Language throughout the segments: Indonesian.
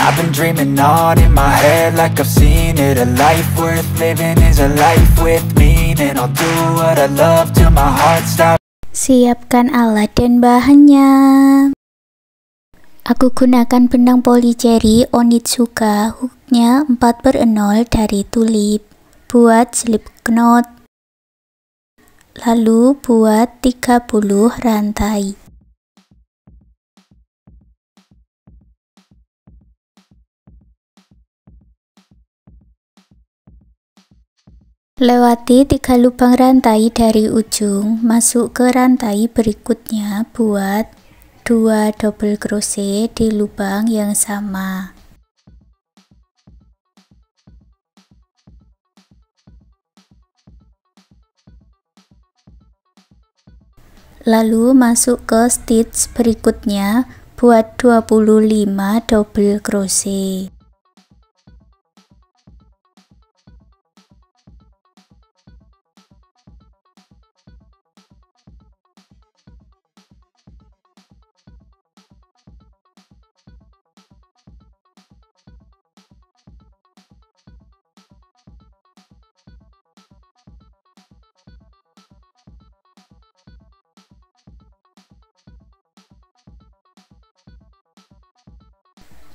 I've been dreaming on in my head like I've seen it. A life worth living is a life with meaning. I'll do what I love till my heart stops. Siapkan alat dan bahannya. Aku gunakan benang polycherry Onitsuka, hooknya 4/0 dari Tulip. Buat slip knot. Lalu buat 30 rantai. Lewati 3 lubang rantai dari ujung, masuk ke rantai berikutnya, buat 2 double crochet di lubang yang sama. Lalu masuk ke stitch berikutnya, buat 25 double crochet.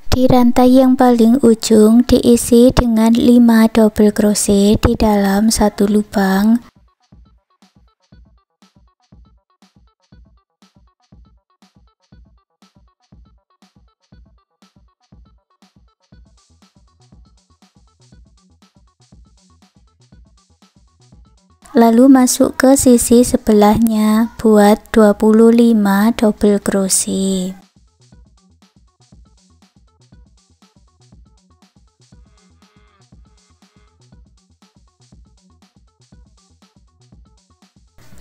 Di rantai yang paling ujung diisi dengan 5 double crochet di dalam satu lubang. Lalu masuk ke sisi sebelahnya, buat 25 double crochet.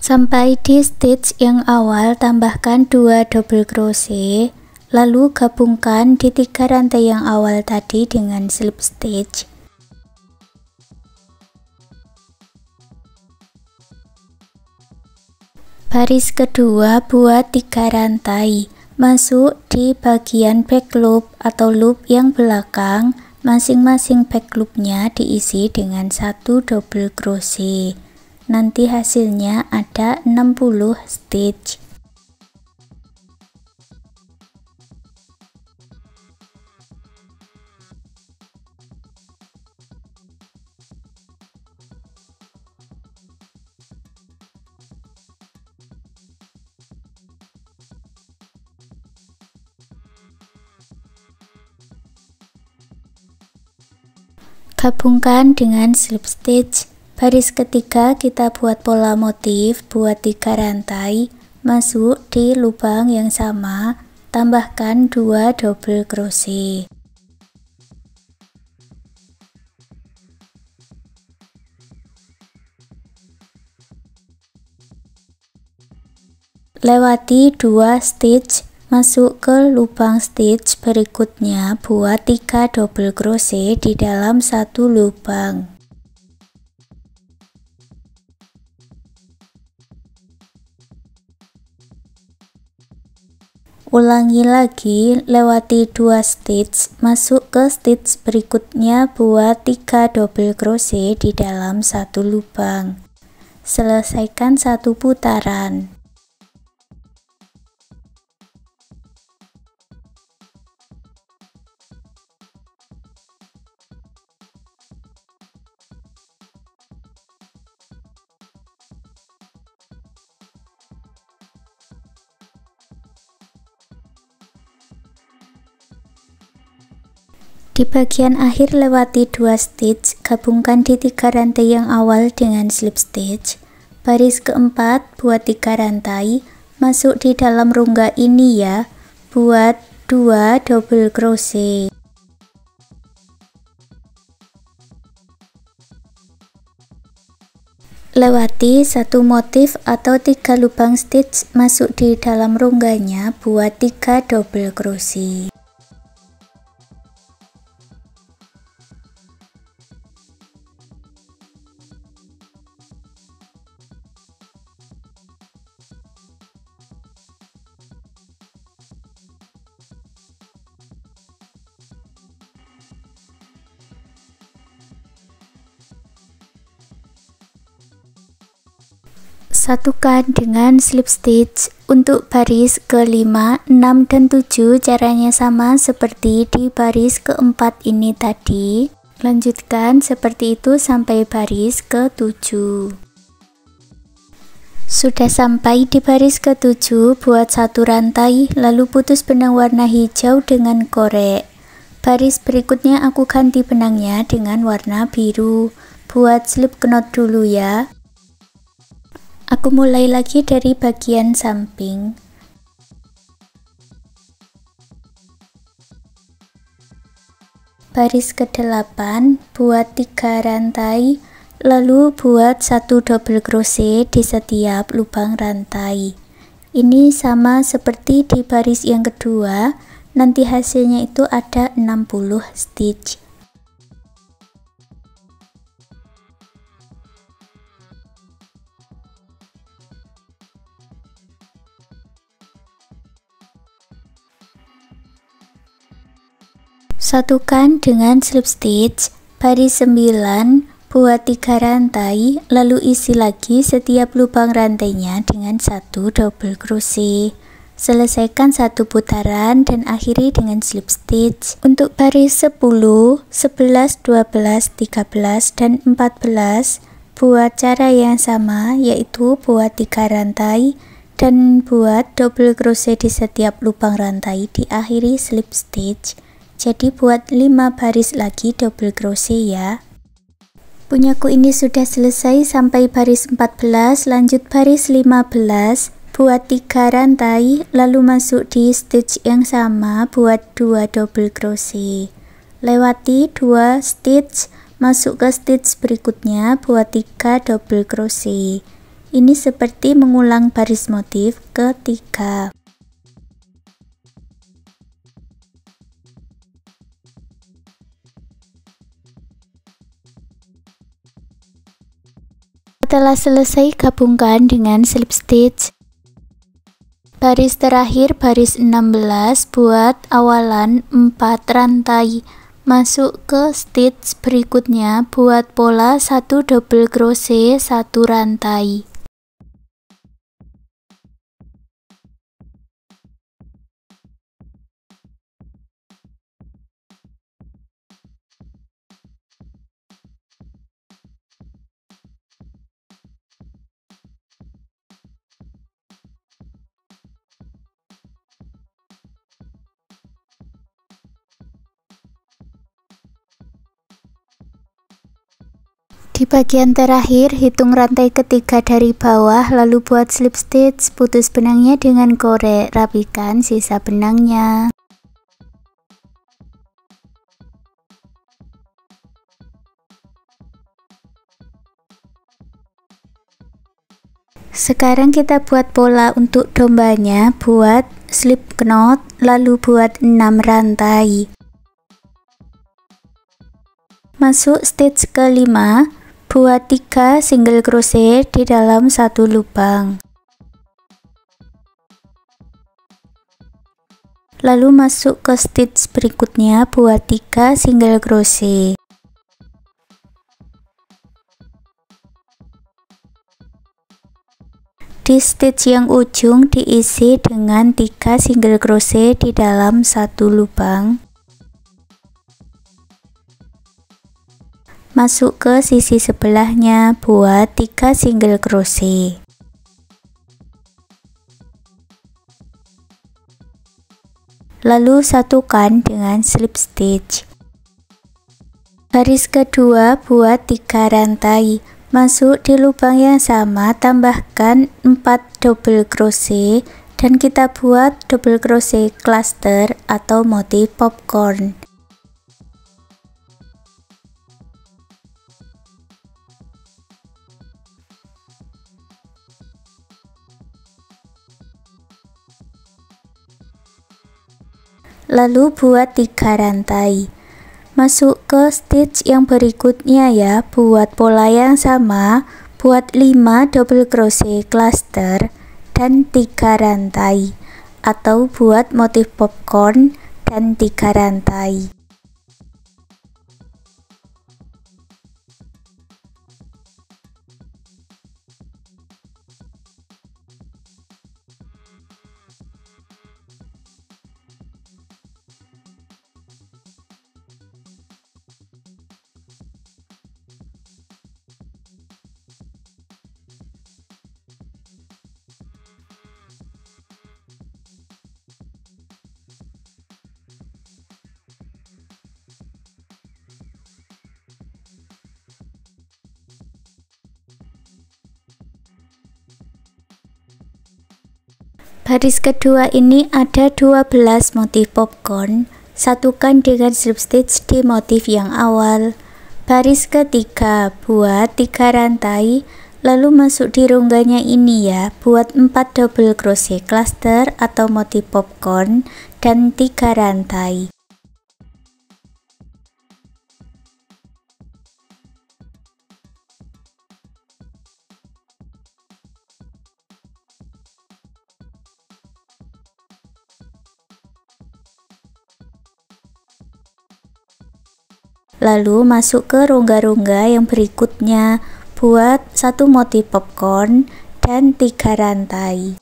Sampai di stitch yang awal, tambahkan 2 double crochet, lalu gabungkan di 3 rantai yang awal tadi dengan slip stitch. Baris kedua buat 3 rantai, masuk di bagian back loop atau loop yang belakang. Masing-masing back loopnya diisi dengan 1 double crochet. Nanti hasilnya ada 60 stitch. Gabungkan dengan slip stitch. Baris ketiga kita buat pola motif, buat 3 rantai, masuk di lubang yang sama, tambahkan 2 double crochet. Lewati 2 stitch, masuk ke lubang stitch berikutnya, buat 3 double crochet di dalam satu lubang. Ulangi lagi, lewati 2 stitch, masuk ke stitch berikutnya, buat 3 double crochet di dalam satu lubang. Selesaikan satu putaran. Di bagian akhir lewati 2 stitch, gabungkan di 3 rantai yang awal dengan slip stitch. Baris keempat buat 3 rantai, masuk di dalam rongga ini ya, buat 2 double crochet. Lewati satu motif atau 3 lubang stitch, masuk di dalam rongganya, buat 3 double crochet. Satukan dengan slip stitch. Untuk baris ke-5, 6, dan 7 caranya sama seperti di baris keempat ini tadi. Lanjutkan seperti itu sampai baris ke-7. Sudah sampai di baris ke-7, buat satu rantai, lalu putus benang warna hijau dengan korek. Baris berikutnya aku ganti benangnya dengan warna biru. Buat slip knot dulu ya. Aku mulai lagi dari bagian samping. Baris ke-8, buat 3 rantai, lalu buat 1 double crochet di setiap lubang rantai. Ini sama seperti di baris yang kedua, nanti hasilnya itu ada 60 stitch. Satukan dengan slip stitch. Baris 9, buat 3 rantai, lalu isi lagi setiap lubang rantainya dengan 1 double crochet. Selesaikan 1 putaran dan akhiri dengan slip stitch. Untuk baris 10, 11, 12, 13, dan 14 buat cara yang sama, yaitu buat 3 rantai dan buat double crochet di setiap lubang rantai, diakhiri slip stitch. Jadi buat 5 baris lagi double crochet ya. Punyaku ini sudah selesai sampai baris 14, lanjut baris 15, buat 3 rantai, lalu masuk di stitch yang sama buat 2 double crochet. Lewati 2 stitch, masuk ke stitch berikutnya buat 3 double crochet. Ini seperti mengulang baris motif ketiga. Setelah selesai, gabungkan dengan slip stitch. Baris terakhir baris 16, buat awalan 4 rantai, masuk ke stitch berikutnya buat pola 1 double crochet 1 rantai. Di bagian terakhir, hitung rantai ketiga dari bawah, lalu buat slip stitch, putus benangnya dengan korek, rapikan sisa benangnya. Sekarang kita buat pola untuk dombanya, buat slip knot, lalu buat 6 rantai. Masuk stitch ke-5, buat 3 single crochet di dalam 1 lubang. Lalu masuk ke stitch berikutnya buat 3 single crochet. Di stitch yang ujung diisi dengan 3 single crochet di dalam 1 lubang. Masuk ke sisi sebelahnya buat 3 single crochet. Lalu satukan dengan slip stitch. Baris kedua buat 3 rantai, masuk di lubang yang sama, tambahkan 4 double crochet dan kita buat double crochet cluster atau motif popcorn. Lalu buat 3 rantai, masuk ke stitch yang berikutnya ya, buat pola yang sama, buat 5 double crochet cluster dan 3 rantai, atau buat motif popcorn dan 3 rantai. Baris kedua ini ada 12 motif popcorn, satukan dengan slip stitch di motif yang awal. Baris ketiga buat 3 rantai, lalu masuk di rongganya ini ya, buat 4 double crochet cluster atau motif popcorn dan 3 rantai. Lalu masuk ke rongga-rongga yang berikutnya, buat 1 motif popcorn dan 3 rantai.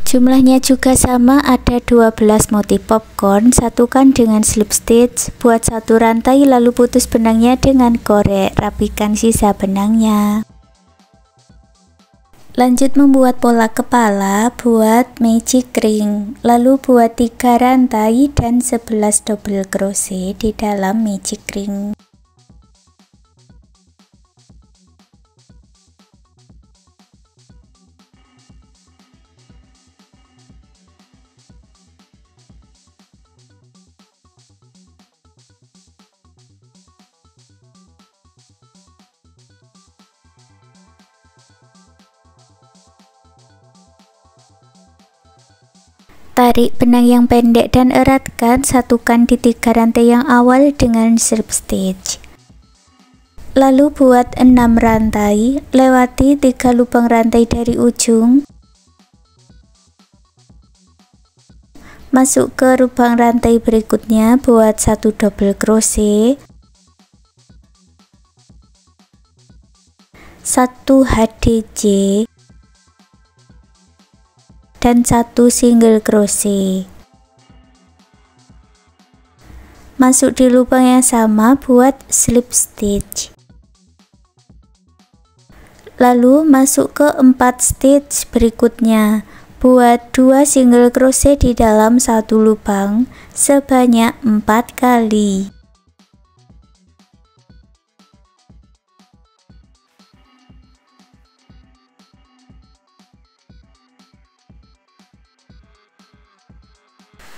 Jumlahnya juga sama, ada 12 motif popcorn, satukan dengan slip stitch, buat 1 rantai lalu putus benangnya dengan korek, rapikan sisa benangnya. Lanjut membuat pola kepala, buat magic ring, lalu buat 3 rantai dan 11 double crochet di dalam magic ring. Tarik benang yang pendek dan eratkan, satukan di 3 rantai yang awal dengan slip stitch. Lalu buat 6 rantai, lewati 3 lubang rantai dari ujung, masuk ke lubang rantai berikutnya, buat 1 double crochet, 1 HDJ dan 1 single crochet. Masuk di lubang yang sama, buat slip stitch. Lalu masuk ke 4 stitch berikutnya, buat 2 single crochet di dalam 1 lubang sebanyak 4 kali.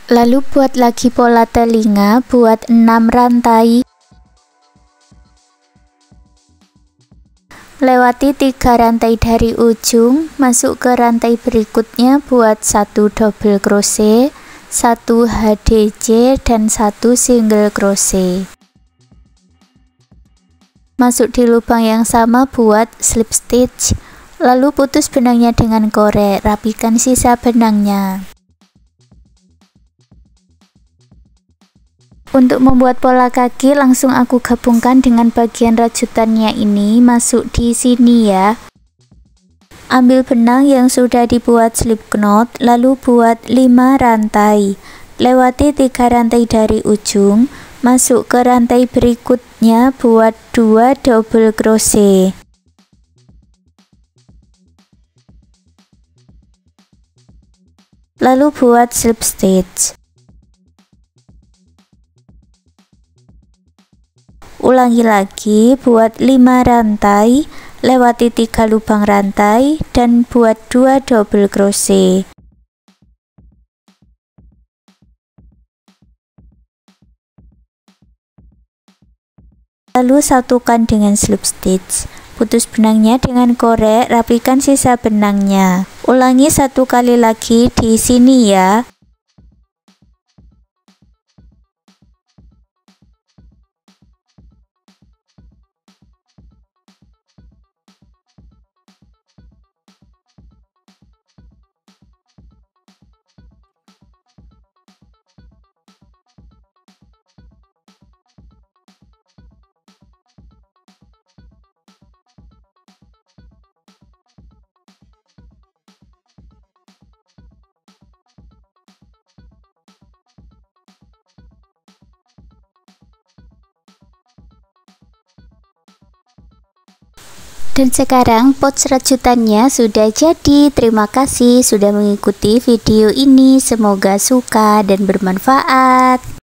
Lalu buat lagi pola telinga, buat 6 rantai, lewati 3 rantai dari ujung, masuk ke rantai berikutnya, buat 1 double crochet, 1 HDJ dan 1 single crochet. Masuk di lubang yang sama, buat slip stitch, lalu putus benangnya dengan korek, rapikan sisa benangnya. Untuk membuat pola kaki, langsung aku gabungkan dengan bagian rajutannya ini, masuk di sini ya. Ambil benang yang sudah dibuat slip knot, lalu buat 5 rantai, lewati 3 rantai dari ujung, masuk ke rantai berikutnya, buat 2 double crochet. Lalu buat slip stitch. Ulangi lagi, buat 5 rantai, lewati 3 lubang rantai dan buat 2 double crochet. Lalu satukan dengan slip stitch, putus benangnya dengan korek, rapikan sisa benangnya. Ulangi 1 kali lagi di sini ya. Dan sekarang pouch rajutannya sudah jadi. Terima kasih sudah mengikuti video ini. Semoga suka dan bermanfaat.